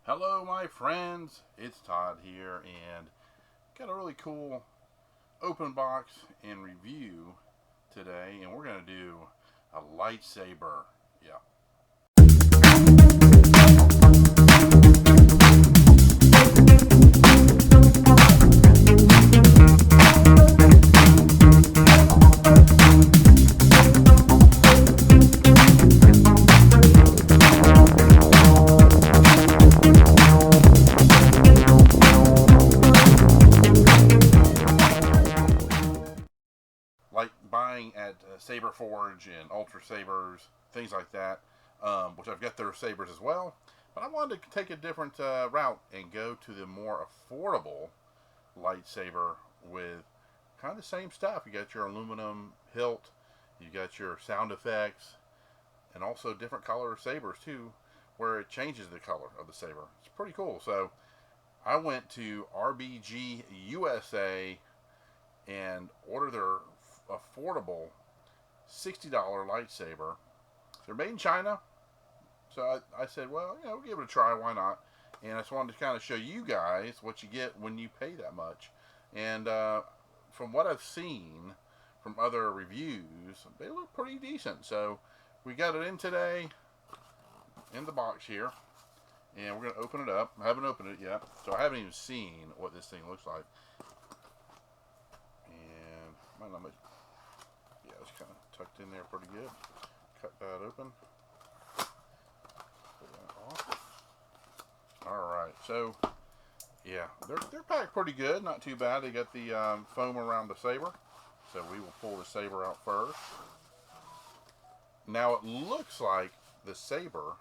Hello my friends, it's Todd here and got a really cool open box and review today, and we're going to do a lightsaber. Yeah. Like buying at Saber Forge and Ultra Sabers, things like that, which I've got their sabers as well. But I wanted to take a different route and go to the more affordable lightsaber with kind of the same stuff. You got your aluminum hilt, you got your sound effects, and also different color sabers too, where it changes the color of the saber. It's pretty cool. So I went to RBG USA and ordered their affordable $60 lightsaber. They're made in China, so I said, well, we'll give it a try. Why not? And I just wanted to kind of show you guys what you get when you pay that much. And from what I've seen from other reviews, they look pretty decent. So we got it in today in the box here, and we're going to open it up. I haven't opened it yet, so I haven't even seen what this thing looks like. And might not make, yeah, it's kind of tucked in there pretty good. Cut that open. Pull that off. Alright, so yeah, they're packed pretty good, not too bad. They got the foam around the saber, so we will pull the saber out first. Now it looks like the saber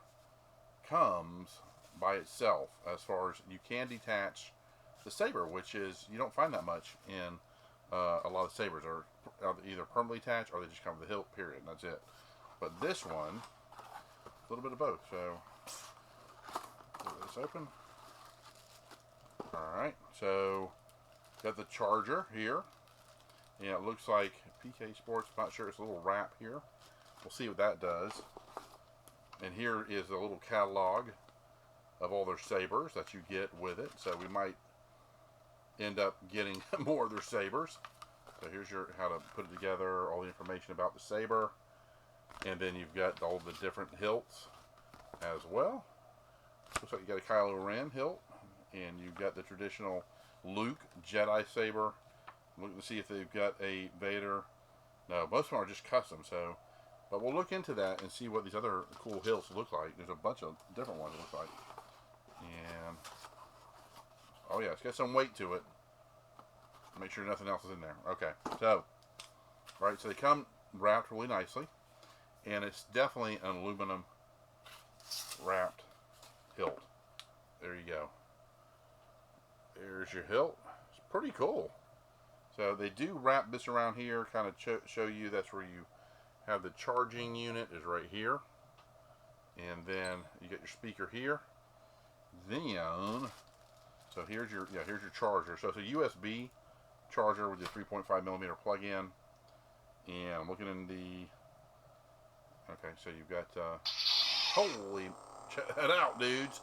comes by itself, as far as you can detach the saber, which is, you don't find that much in a lot of sabers. Are either permanently attached or they just come with the hilt, period, and that's it. But this one, a little bit of both. So pull this open. Alright, so got the charger here, and it looks like PK Sports. I'm not sure, it's a little wrap here. We'll see what that does. And here is a little catalog of all their sabers that you get with it. So we might end up getting more of their sabers. So here's your how to put it together, all the information about the saber, and then you've got all the different hilts as well. Looks like you got a Kylo Ren hilt, and you've got the traditional Luke Jedi saber. Looking to see if they've got a Vader. No, most of them are just custom. So, but we'll look into that and see what these other cool hilts look like. There's a bunch of different ones it looks like, and oh yeah, it's got some weight to it. Make sure nothing else is in there. Okay, so, right, so they come wrapped really nicely, and it's definitely an aluminum wrapped hilt. There you go. There's your hilt. It's pretty cool. So they do wrap this around here, kind of show you that's where you have the charging unit is right here, and then you get your speaker here. Then, so here's your charger. So it's a USB charger with the 3.5 millimeter plug-in, and I'm looking in the, okay, so you've got holy, check that out, dudes.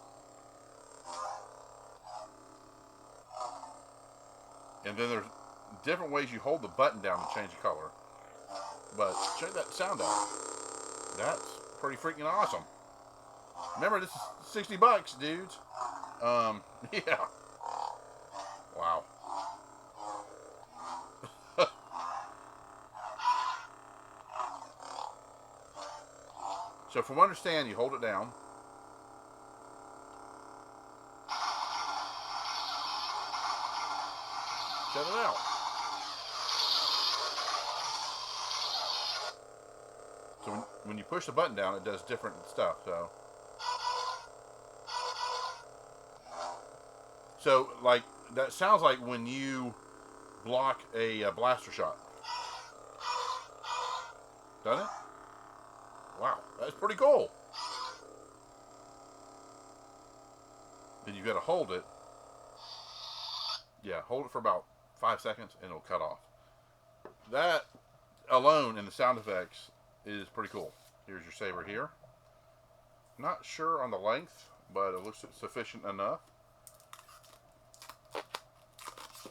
And then there's different ways you hold the button down to change the color, but check that sound out. That's pretty freaking awesome. Remember, this is 60 bucks, dudes. Yeah. Wow. So from what I understand, you hold it down. Check it out. So when you push the button down, it does different stuff. So like that sounds like when you block a blaster shot. Doesn't it? Wow, that's pretty cool. Then you got to hold it. Yeah, hold it for about 5 seconds and it'll cut off. That alone in the sound effects is pretty cool. Here's your saber here. Not sure on the length, but it looks sufficient enough.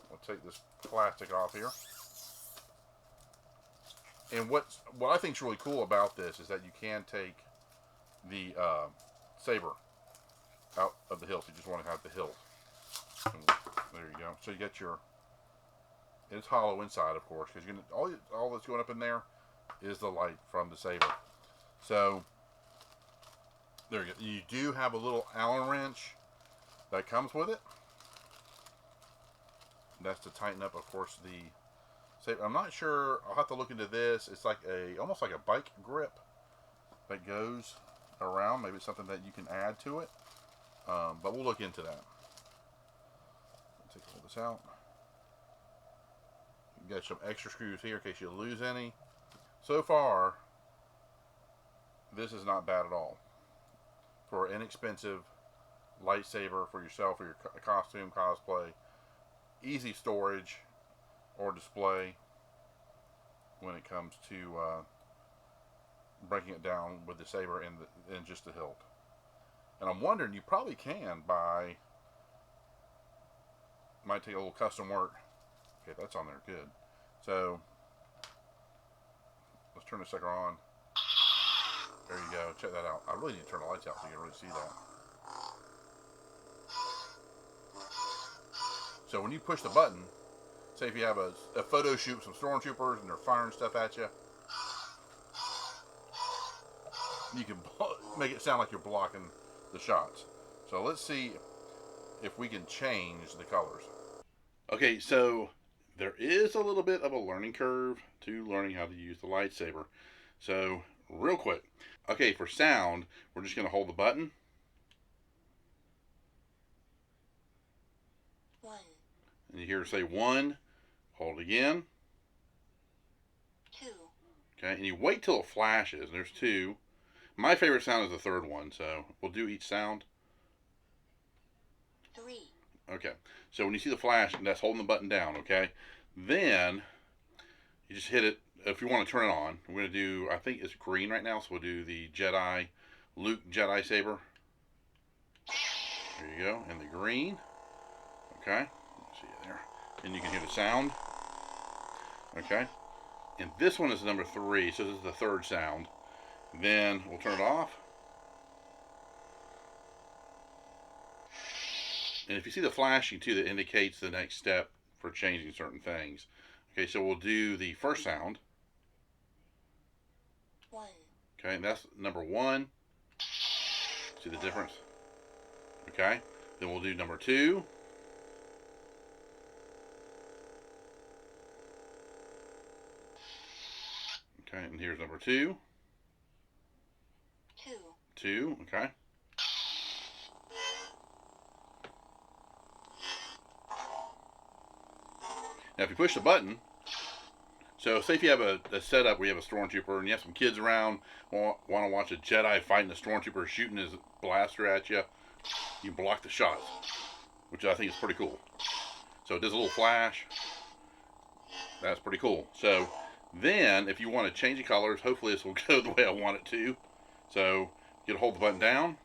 We'll take this plastic off here. And what I think is really cool about this is that you can take the saber out of the hilt. You just want to have the hilt. And there you go. So you get your. It's hollow inside, of course, because all that's going up in there is the light from the saber. So there you go. You do have a little Allen wrench that comes with it. That's to tighten up, of course, the saber. I'm not sure. I'll have to look into this. It's like almost like a bike grip that goes around. Maybe it's something that you can add to it. But we'll look into that. Take all this out. You got some extra screws here in case you lose any. So far, this is not bad at all for an inexpensive lightsaber for yourself or your costume cosplay. Easy storage or display when it comes to breaking it down with the saber and just the hilt. And I'm wondering, you probably can buy. Might take a little custom work. Okay, that's on there, good. So let's turn the sucker on. There you go. Check that out. I really need to turn the lights out so you can really see that. So when you push the button, say if you have a photo shoot with some stormtroopers and they're firing stuff at you, you can make it sound like you're blocking the shots. So let's see if we can change the colors. Okay, so there is a little bit of a learning curve to learning how to use the lightsaber. So real quick. Okay, for sound, we're just going to hold the button. 1. And you hear it say 1. Hold it again. 2. Okay, and you wait till it flashes. And there's 2. My favorite sound is the third one, so we'll do each sound. 3. Okay, so when you see the flash, that's holding the button down, okay? Then you just hit it. If you want to turn it on, we're going to do, I think it's green right now, so we'll do the Luke Jedi Saber. There you go, and the green. Okay, see it there. And you can hear the sound. Okay, and this one is number 3, so this is the third sound. Then we'll turn it off. And if you see the flashing too, that indicates the next step for changing certain things. Okay, so we'll do the first sound. 1. Okay, and that's number 1. See the difference? Okay, then we'll do number 2. Okay, and here's number 2. 2. 2, okay. Now if you push the button, so say if you have a setup where you have a stormtrooper and you have some kids around, want to watch a Jedi fighting a stormtrooper shooting his blaster at you, you block the shots, which I think is pretty cool. So it does a little flash. That's pretty cool. So then if you want to change the colors, hopefully this will go the way I want it to. So you hold the button down,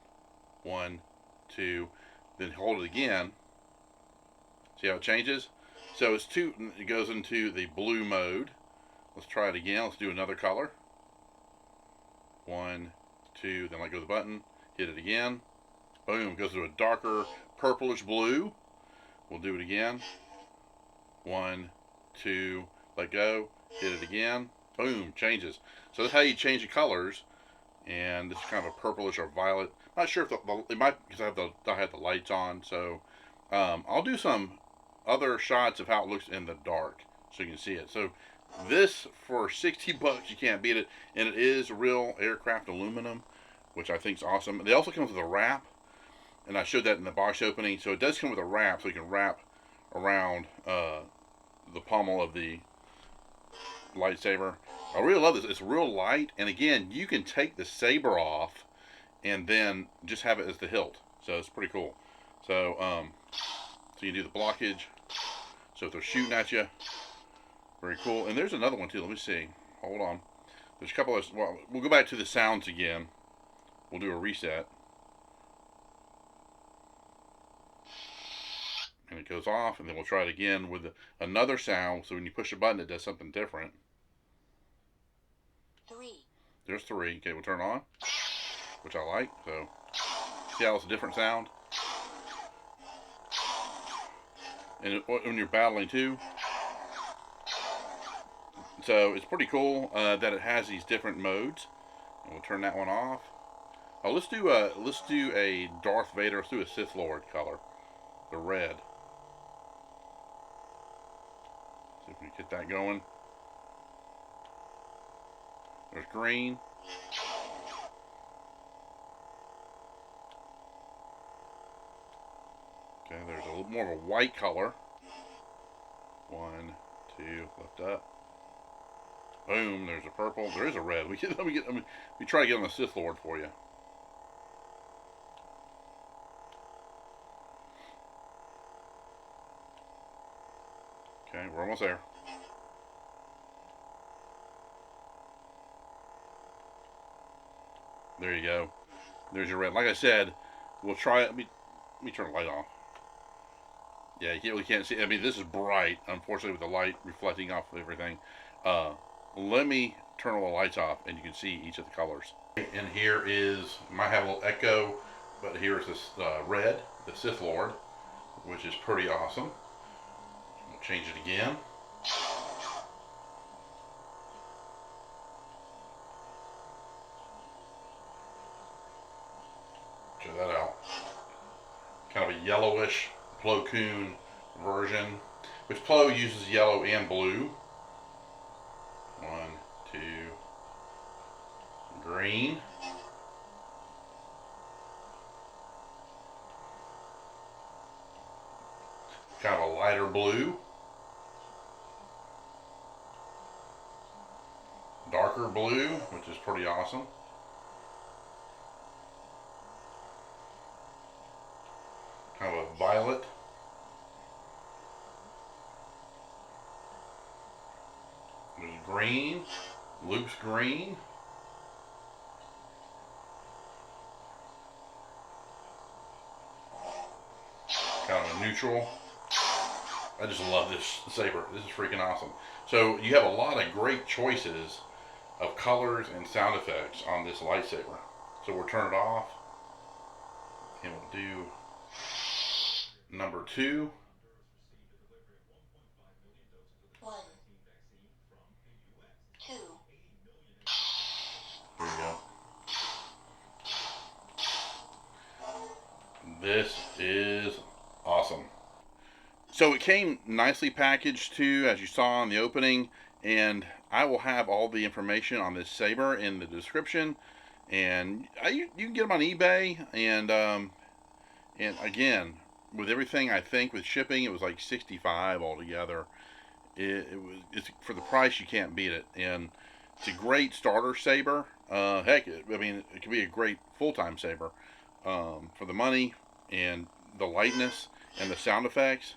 1, 2, then hold it again. See how it changes? So it's 2. It goes into the blue mode. Let's try it again. Let's do another color. 1, 2. Then let go of the button. Hit it again. Boom. It goes to a darker purplish blue. We'll do it again. 1, 2. Let go. Hit it again. Boom. Changes. So that's how you change the colors. And this is kind of a purplish or violet. Not sure if it might, because I have the lights on. So I'll do some other shots of how it looks in the dark so you can see it. So this, for $60, you can't beat it, and it is real aircraft aluminum, which I think is awesome. They also come with a wrap, and I showed that in the box opening. So it does come with a wrap, so you can wrap around the pommel of the lightsaber. I really love this. It's real light, and again, you can take the saber off and then just have it as the hilt. So it's pretty cool. So so you do the blockage. So if they're shooting at you, very cool. And there's another one too. Let me see. Hold on. There's a couple of. Well, we'll go back to the sounds again. We'll do a reset. it goes off, and then we'll try it again with another sound. So when you push a button, it does something different. 3. There's 3. Okay, we'll turn it on, which I like. So see how it's a different sound? And when you're battling too. So it's pretty cool that it has these different modes. And we'll turn that one off. Oh, let's do a Darth Vader. Let's do a Sith Lord color, the red. See if we can get that going. There's green. Okay, there's a little more of a white color. 1, 2, lift up. Boom, there's a purple. There is a red. We try to get on the Sith Lord for you. Okay, we're almost there. There you go. There's your red. Like I said, we'll try it. Let me turn the light off. Yeah, you really can't see. I mean, this is bright, unfortunately, with the light reflecting off of everything. Let me turn all the lights off, and you can see each of the colors. And here is, might have a little echo, but here's this red, the Sith Lord, which is pretty awesome. We'll change it again. Check that out. Kind of a yellowish Plo Koon version, which Plo uses yellow and blue. 1, 2, green. Kind of a lighter blue. Darker blue, which is pretty awesome. Kind of a violet. There's green. Luke's green. Kind of a neutral. I just love this saber. This is freaking awesome. So you have a lot of great choices of colors and sound effects on this lightsaber. So we'll turn it off, and we'll do number 2. 1, 2. Here we go. This is awesome. So it came nicely packaged too, as you saw in the opening, and I will have all the information on this saber in the description. And you can get them on eBay, and again, with everything, I think with shipping, it was like $65 altogether. It's for the price, you can't beat it, and it's a great starter saber. Heck, I mean, it could be a great full-time saber for the money and the lightness and the sound effects.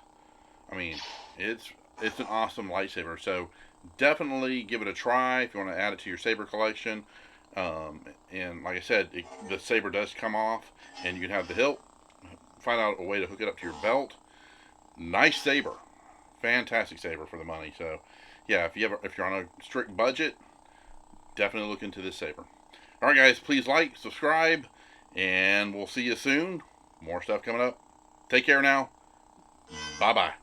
I mean, it's an awesome lightsaber. So definitely give it a try if you want to add it to your saber collection. And like I said, the saber does come off, and you can have the hilt. Find out a way to hook it up to your belt. Nice saber, fantastic saber for the money. So yeah, if you're on a strict budget, definitely look into this saber. All right, guys, please like, subscribe, and we'll see you soon. More stuff coming up. Take care now. Bye bye.